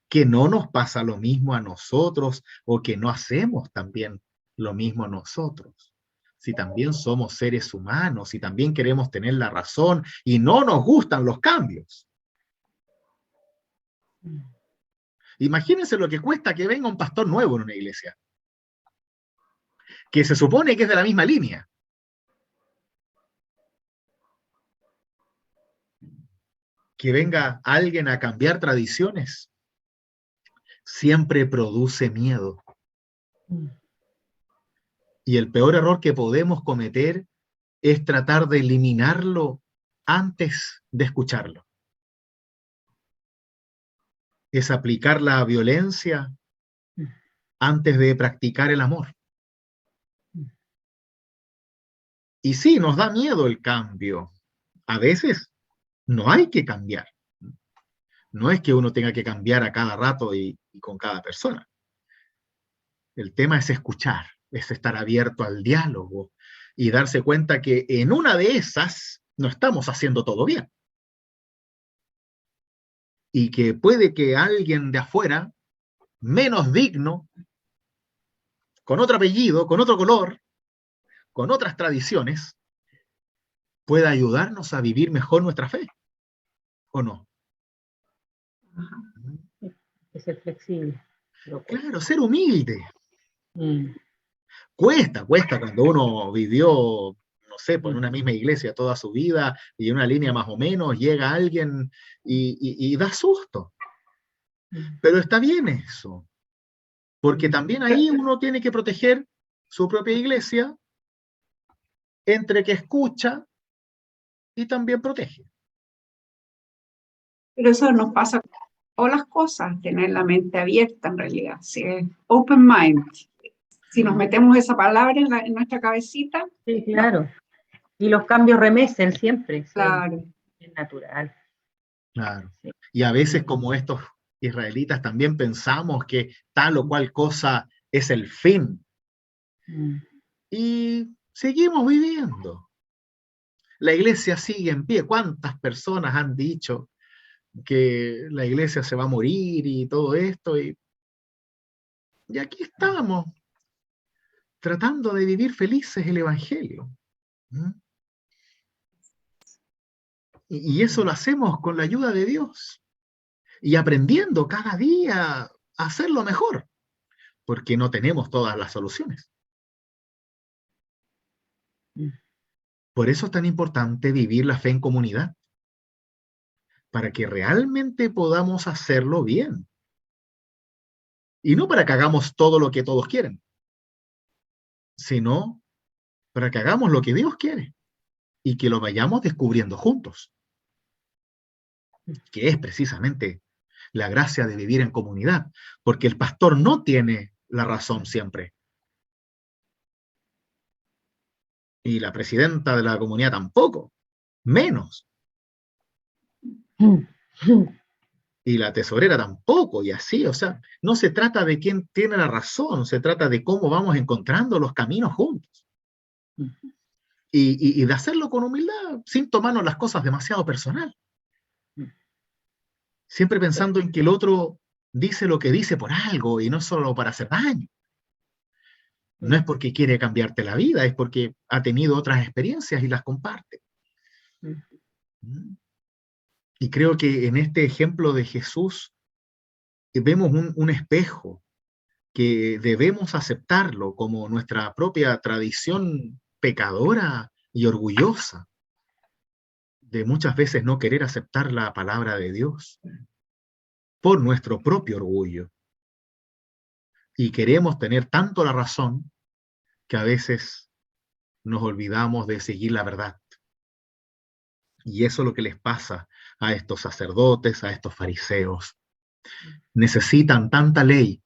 que no nos pasa lo mismo a nosotros o que no hacemos también lo mismo nosotros. Si también somos seres humanos, si también queremos tener la razón y no nos gustan los cambios. Imagínense lo que cuesta que venga un pastor nuevo en una iglesia, que se supone que es de la misma línea. Que venga alguien a cambiar tradiciones, siempre produce miedo. Y el peor error que podemos cometer es tratar de eliminarlo antes de escucharlo. Es aplicar la violencia antes de practicar el amor. Y sí, nos da miedo el cambio. A veces no hay que cambiar. No es que uno tenga que cambiar a cada rato y con cada persona. El tema es escuchar, es estar abierto al diálogo y darse cuenta que en una de esas no estamos haciendo todo bien. Y que puede que alguien de afuera, menos digno, con otro apellido, con otro color, con otras tradiciones, pueda ayudarnos a vivir mejor nuestra fe, ¿o no? Es ser flexible. Claro, ser humilde. Cuesta cuando uno vivió, no sé, por una misma iglesia toda su vida y en una línea más o menos, llega alguien y da susto. Pero está bien eso, porque también ahí uno tiene que proteger su propia iglesia entre que escucha y también protege. Pero eso nos pasa con todas las cosas, tener la mente abierta en realidad, ¿sí? Open mind. Si nos metemos esa palabra en nuestra cabecita, Sí, claro. Y los cambios remecen siempre, sí, claro. es natural. Claro. Sí. Y a veces, como estos israelitas, también pensamos que tal o cual cosa es el fin. Mm. Y seguimos viviendo. La iglesia sigue en pie. ¿Cuántas personas han dicho que la iglesia se va a morir y todo esto? Y aquí estamos, tratando de vivir felices el Evangelio. ¿Mm? Y eso lo hacemos con la ayuda de Dios. Y aprendiendo cada día a hacerlo mejor, porque no tenemos todas las soluciones. Mm. Por eso es tan importante vivir la fe en comunidad, para que realmente podamos hacerlo bien. Y no para que hagamos todo lo que todos quieren, sino para que hagamos lo que Dios quiere y que lo vayamos descubriendo juntos, que es precisamente la gracia de vivir en comunidad, porque el pastor no tiene la razón siempre. Y la presidenta de la comunidad tampoco, menos. Mm. Y la tesorera tampoco, y así, o sea, no se trata de quién tiene la razón, se trata de cómo vamos encontrando los caminos juntos. Y de hacerlo con humildad, sin tomarnos las cosas demasiado personal. Siempre pensando en que el otro dice lo que dice por algo y no solo para hacer daño. No es porque quiere cambiarte la vida, es porque ha tenido otras experiencias y las comparte. ¿Mm? Y creo que en este ejemplo de Jesús vemos un espejo que debemos aceptarlo como nuestra propia tradición pecadora y orgullosa de muchas veces no querer aceptar la palabra de Dios por nuestro propio orgullo. Y queremos tener tanto la razón que a veces nos olvidamos de seguir la verdad. Y eso es lo que les pasa a estos sacerdotes, a estos fariseos. Necesitan tanta ley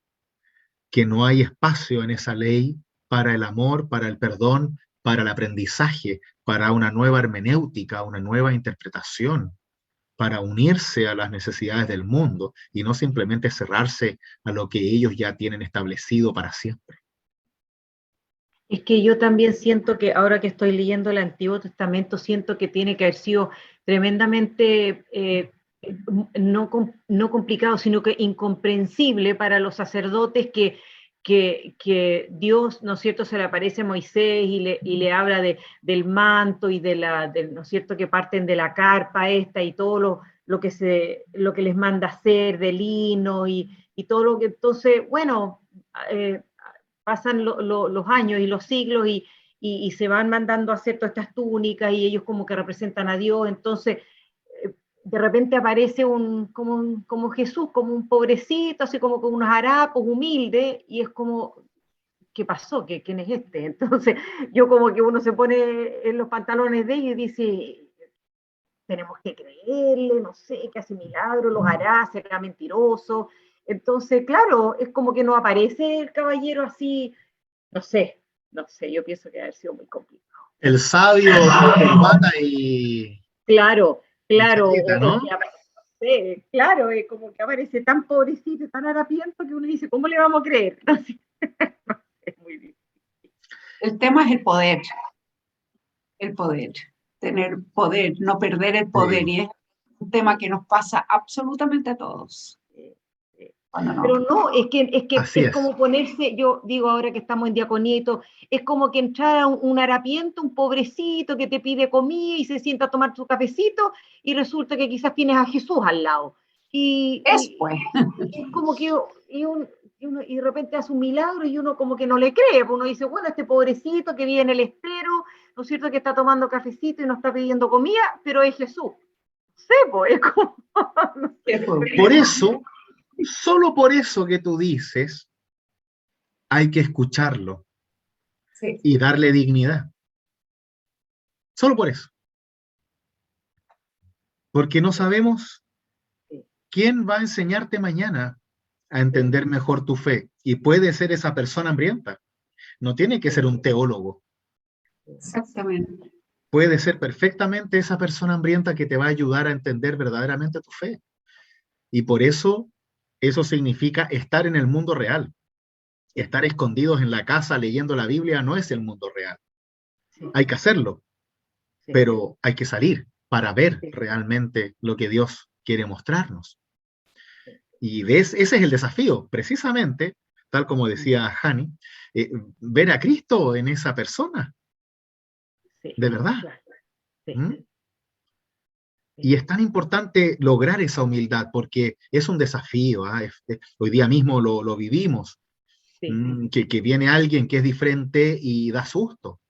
que no hay espacio en esa ley para el amor, para el perdón, para el aprendizaje, para una nueva hermenéutica, una nueva interpretación, para unirse a las necesidades del mundo y no simplemente cerrarse a lo que ellos ya tienen establecido para siempre. Es que yo también siento que ahora que estoy leyendo el Antiguo Testamento, siento que tiene que haber sido tremendamente no complicado, sino que incomprensible para los sacerdotes que Dios, ¿no es cierto?, se le aparece a Moisés y le habla del manto y ¿no es cierto?, que parten de la carpa esta y todo lo que les manda hacer, de lino y todo lo que, entonces, bueno, pasan los años y los siglos y se van mandando a hacer todas estas túnicas y ellos como que representan a Dios, entonces de repente aparece como Jesús, como un pobrecito, así como con unos harapos, humilde, y es como, ¿qué pasó? ¿Quién es este? Entonces yo como que uno se pone en los pantalones de ellos y dice, tenemos que creerle, no sé, que hace milagros, los hará, será mentiroso. Entonces, claro, es como que no aparece el caballero así, no sé, yo pienso que ha sido muy complicado. El sabio con corbata Claro, y claro, chaqueta, o ¿no? que aparece, claro, es como que aparece tan pobrecito, tan harapiento que uno dice, ¿cómo le vamos a creer? Así, es muy difícil. El tema es tener poder, no perder el poder, Sí. y es un tema que nos pasa absolutamente a todos. Cuando Pero no, no, es que Así es es. como ponerse, yo digo ahora que estamos en diaconieto, es como que entrara un harapiento, un pobrecito que te pide comida y se sienta a tomar su cafecito y resulta que quizás tienes a Jesús al lado. después, Y es como que y de repente hace un milagro y uno como que no le cree, pues uno dice, bueno, este pobrecito que vive en el estero, ¿no es cierto?, que está tomando cafecito y no está pidiendo comida, pero es Jesús. No sé, pues es como, no sé. Por eso, solo por eso que tú dices, hay que escucharlo sí, y darle dignidad. Solo por eso. Porque no sabemos quién va a enseñarte mañana a entender mejor tu fe. Y puede ser esa persona hambrienta. No tiene que ser un teólogo. Exactamente. Puede ser perfectamente esa persona hambrienta que te va a ayudar a entender verdaderamente tu fe. Y por eso significa estar en el mundo real. Estar escondidos en la casa leyendo la Biblia no es el mundo real. Sí, Hay que hacerlo, sí, pero hay que salir para ver sí, realmente lo que Dios quiere mostrarnos. sí, Y ves, ese es el desafío, precisamente, tal como decía Hani, ver a Cristo en esa persona, sí, de verdad. claro, sí, ¿Mm? sí, Y es tan importante lograr esa humildad, porque es un desafío, ¿ah? Hoy día mismo lo vivimos, sí, que viene alguien que es diferente y da susto.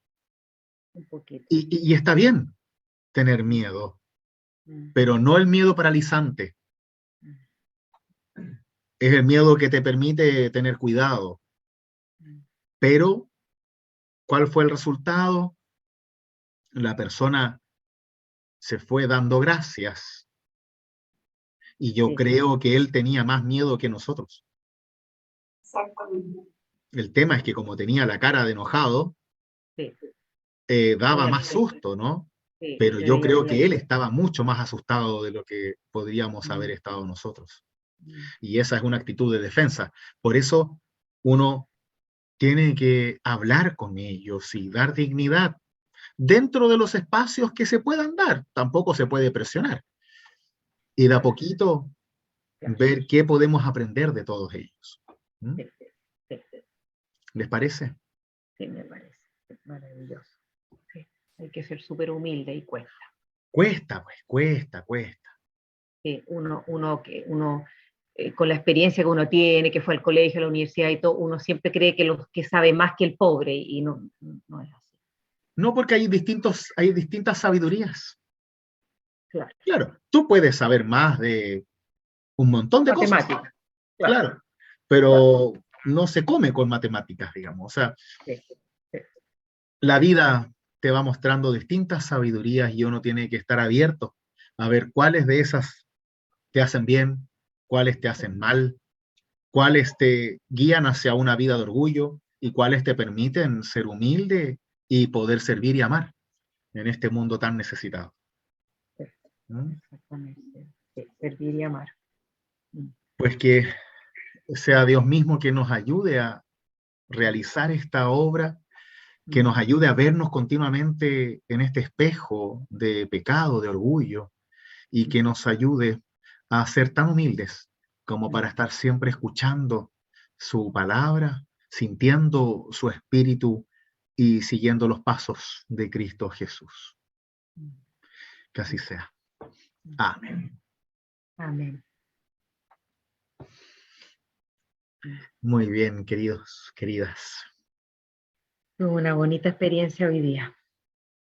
un poquito. Y está bien tener miedo, Mm, pero no el miedo paralizante, mm, es el miedo que te permite tener cuidado. mm. Pero, ¿cuál fue el resultado? La persona se fue dando gracias y yo Sí, creo que él tenía más miedo que nosotros. Exactamente. El tema es que como tenía la cara de enojado, sí, daba más obviamente, susto, ¿no? sí, Pero se yo veía creo muy que él alegre. estaba mucho más asustado de lo que podríamos haber Mm, estado nosotros. mm, Y esa es una actitud de defensa. Por eso uno tiene que hablar con ellos y dar dignidad dentro de los espacios que se puedan dar. Tampoco se puede presionar. Y de a claro, poquito claro, ver qué podemos aprender de todos ellos. ¿Mm? sí, sí, sí, ¿Les parece? sí, me parece maravilloso. Sí, hay que ser súper humilde y cuesta. Cuesta, pues, cuesta. Sí, uno con la experiencia que uno tiene, que fue al colegio, a la universidad y todo, uno siempre cree que sabe más que el pobre y no, no es así. No, porque hay distintas sabidurías. Claro, Claro, tú puedes saber más de un montón de cosas, matemática, claro, claro, claro, pero no se come con matemáticas, digamos. O sea, sí, sí, la vida te va mostrando distintas sabidurías y uno tiene que estar abierto a ver cuáles de esas te hacen bien, cuáles te hacen mal, cuáles te guían hacia una vida de orgullo y cuáles te permiten ser humilde y poder servir y amar en este mundo tan necesitado. sí, ¿Mm? exactamente. Sí, servir y amar. Mm, Pues que sea Dios mismo que nos ayude a realizar esta obra, que mm, nos ayude a vernos continuamente en este espejo de pecado, de orgullo, y que nos ayude a ser tan humildes como para estar siempre escuchando su palabra, sintiendo su espíritu y siguiendo los pasos de Cristo Jesús. mm, Que así sea. mm. Amén. Amén. Mm. Muy bien, queridos, queridas. Tuve una bonita experiencia hoy día.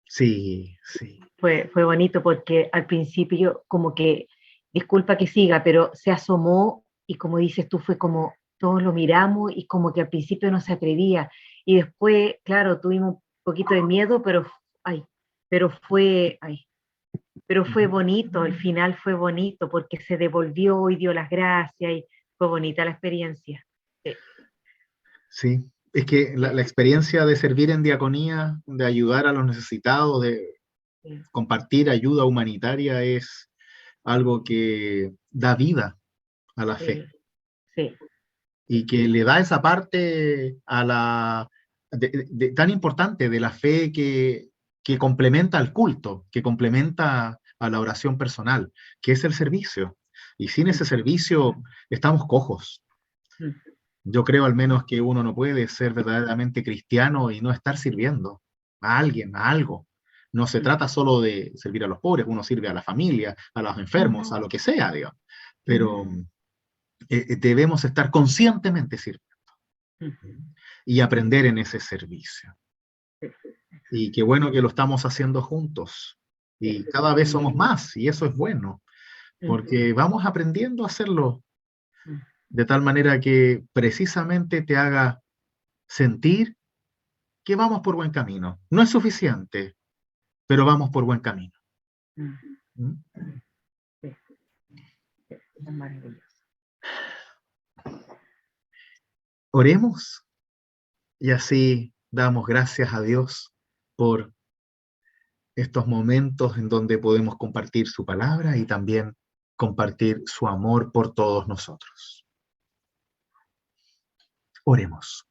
Sí, sí. Fue bonito porque al principio como que, disculpa que siga, pero se asomó y como dices tú, fue como todos lo miramos y como que al principio no se atrevía. Y después, claro, tuvimos un poquito de miedo, ay, ay, pero fue bonito, al final fue bonito porque se devolvió y dio las gracias y fue bonita la experiencia. Sí, Sí, es que sí, la experiencia de servir en diaconía, de ayudar a los necesitados, de sí, compartir ayuda humanitaria es algo que da vida a la fe sí, sí, y que le da esa parte a tan importante de la fe que complementa al culto, que complementa a la oración personal, que es el servicio. Y sin ese servicio estamos cojos. mm, Yo creo al menos que uno no puede ser verdaderamente cristiano y no estar sirviendo a alguien, a algo. No se mm, trata solo de servir a los pobres, uno sirve a la familia, a los enfermos, a lo que sea, digamos. Pero debemos estar conscientemente sirviendo mm, y aprender en ese servicio. sí, Y qué bueno que lo estamos haciendo juntos. sí, Y cada vez somos más, y eso es bueno, mm, porque vamos aprendiendo a hacerlo mm, de tal manera que precisamente te haga sentir que vamos por buen camino. No es suficiente, pero vamos por buen camino. mm, ¿Mm? sí, sí, es maravilloso. Oremos Y así damos gracias a Dios por estos momentos en donde podemos compartir su palabra y también compartir su amor por todos nosotros. Oremos.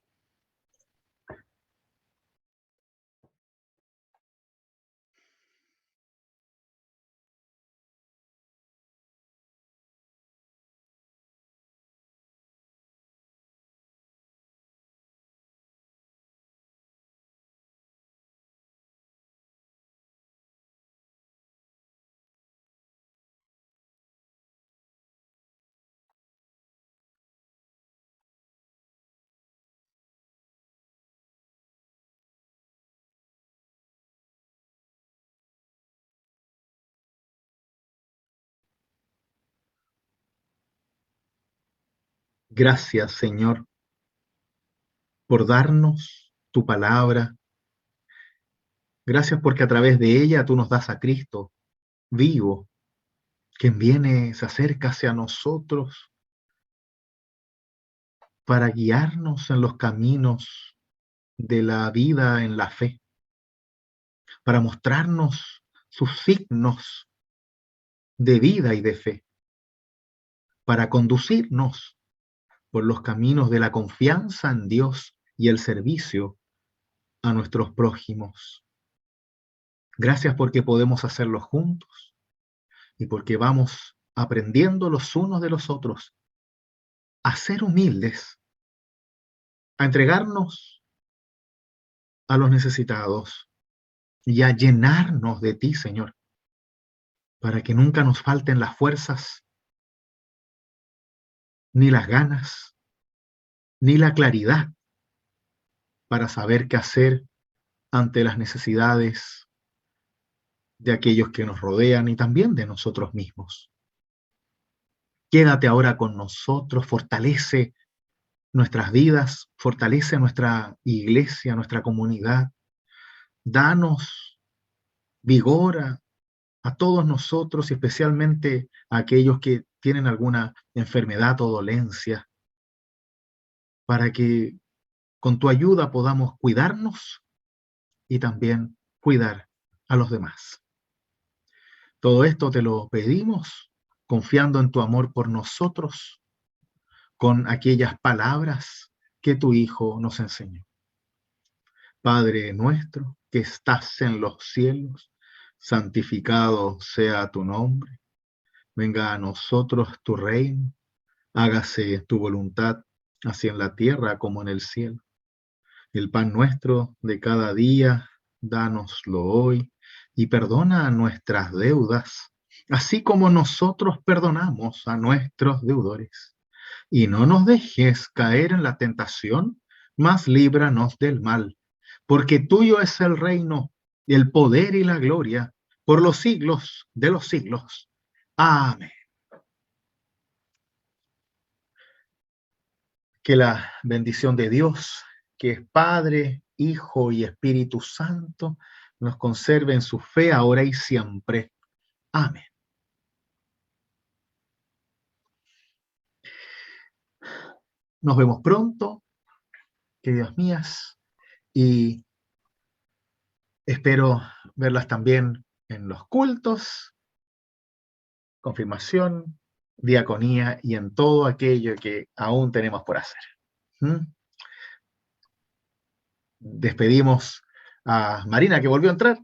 Gracias, Señor, por darnos tu palabra. Gracias porque a través de ella tú nos das a Cristo vivo, quien viene, se acerca hacia nosotros para guiarnos en los caminos de la vida en la fe, para mostrarnos sus signos de vida y de fe, para conducirnos por los caminos de la confianza en Dios y el servicio a nuestros prójimos. Gracias porque podemos hacerlo juntos y porque vamos aprendiendo los unos de los otros a ser humildes, a entregarnos a los necesitados y a llenarnos de ti, Señor, para que nunca nos falten las fuerzas, ni las ganas, ni la claridad para saber qué hacer ante las necesidades de aquellos que nos rodean y también de nosotros mismos. Quédate ahora con nosotros, fortalece nuestras vidas, fortalece nuestra iglesia, nuestra comunidad. Danos vigor a todos nosotros, y especialmente a aquellos que tienen alguna enfermedad o dolencia, para que con tu ayuda podamos cuidarnos y también cuidar a los demás. Todo esto te lo pedimos confiando en tu amor por nosotros, con aquellas palabras que tu Hijo nos enseñó. Padre nuestro que estás en los cielos, santificado sea tu nombre. Venga a nosotros tu reino, hágase tu voluntad, así en la tierra como en el cielo. El pan nuestro de cada día, dánoslo hoy, y perdona nuestras deudas, así como nosotros perdonamos a nuestros deudores. Y no nos dejes caer en la tentación, mas líbranos del mal, porque tuyo es el reino, el poder y la gloria, por los siglos de los siglos. Amén. Que la bendición de Dios, que es Padre, Hijo y Espíritu Santo, nos conserve en su fe ahora y siempre. Amén. Nos vemos pronto, queridas mías, y espero verlas también en los cultos, confirmación, diaconía y en todo aquello que aún tenemos por hacer. Despedimos a Marina, que volvió a entrar,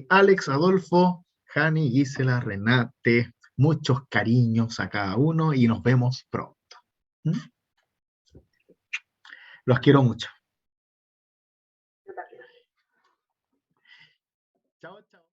Alex, Adolfo, Jani, Gisela, Renate, muchos cariños a cada uno y nos vemos pronto. Los quiero mucho. Yo también. Chao, chao.